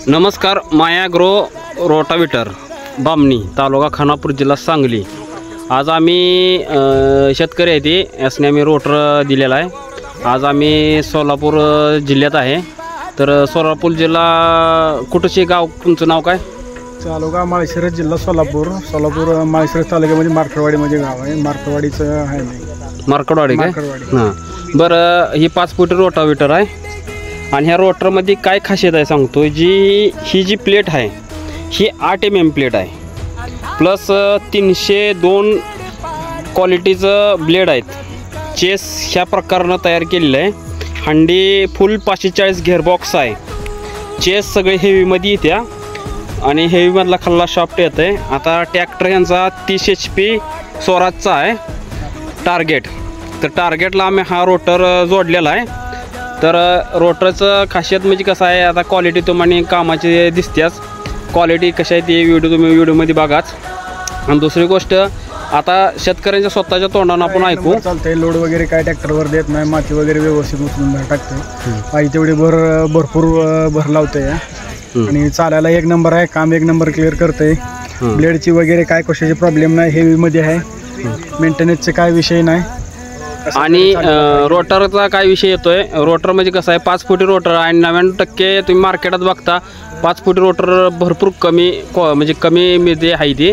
नमस्कार, मायाग्रो रोटावेटर बामणी, तालुका खानापूर, जिल्हा सांगली। आज आम्ही शेतकरी आहे ते यासने आम्ही रोटर दिलेला आहे। आज आम्ही सोलापूर जिल्ह्यात आहे। तर सोलापूर जिल्हा कुठचे गाव, तुमचं नाव काय? तालुका माळशिरस, जिल्हा सोलापूर। माळशिरस तालुक्यामध्ये मार्कडवाडी म्हणजे गाव आहे। मार्कडवाडीचं आहे मार्कडवाडी काय? हां, बरं। ही 5 फूट रोटावेटर आहे आणि ह्या रोटरमध्ये काय खासियत आहे सांगतो। ही जी प्लेट आहे ही 8 mm प्लेट आहे, प्लस 302 क्वालिटीचं ब्लेड आहेत। चेस ह्या प्रकारानं तयार केलेलं आहे। हंडी फुल 540 गेअरबॉक्स आहे। चेस सगळे हेवीमध्ये येत्या आणि हेवीमधला खाल्ला शॉफ्ट येतं आहे। आता ट्रॅक्टर यांचा 30 HP स्वराजचा आहे टार्गेट। तर टार्गेटला आम्ही हा रोटर जोडलेला आहे। तर रोटरचं खासियत म्हणजे कसं आहे, आता क्वालिटी तुम्हाला कामाची दिसतेच। क्वालिटी कशी आहे ती तुम्ही व्हिडिओमध्ये बघाच। आणि दुसरी गोष्ट, आता शेतकऱ्यांच्या स्वतःच्या तोंडानं आपण ऐकू चालतंय। लोड वगैरे काय ट्रॅक्टरवर देत नाही, माती वगैरे व्यवस्थित उचलून बाहेर टाकते। पाहिजे तेवढी भरपूर भर लावते आणि चालायला 1 नंबर आहे। काम 1 नंबर क्लिअर करते। ब्लेडची वगैरे काय कशाची प्रॉब्लेम नाही, हेवीमध्ये आहे। मेंटेनन्सचे काय विषय नाही। आणि रोटरचा काय विषय येतोय, रोटर म्हणजे कसं आहे 5 फुटी रोटर आणि 99% तुम्ही मार्केटात बघता 5 फुटी रोटर भरपूर कमी म्हणजे कमी मध्ये आहे ती।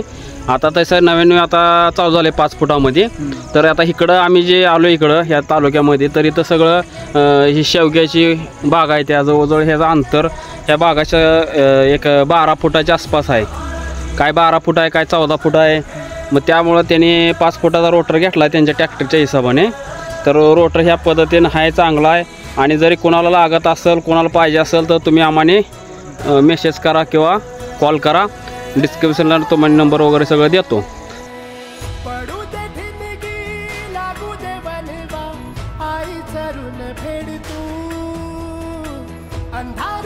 आता तसं 99 आता चालू झाले 5 फुटामध्ये। तर आता इकडं आम्ही जे आलो इकडं ह्या तालुक्यामध्ये, तर इथं सगळं ही शेवग्याची बाग आहे। त्या जवळजवळ ह्याचं अंतर ह्या बागाचं एक 12 फुटाच्या आसपास आहे। काय 12 फूट आहे, काय 14 फूट आहे। मग त्यामुळं त्यांनी 5 फुटाचा रोटर घेतला त्यांच्या ट्रॅक्टरच्या हिशोबाने। तर रोटर ह्या पद्धतीनं आहे, चांगला आहे। आणि जरी कोणाला लागत असेल, कोणाला पाहिजे असेल तर तुम्ही आम्हाला मेसेज करा किंवा कॉल करा। डिस्क्रिप्शनला तुम्हाला नंबर वगैरे सगळं देतो। अंधार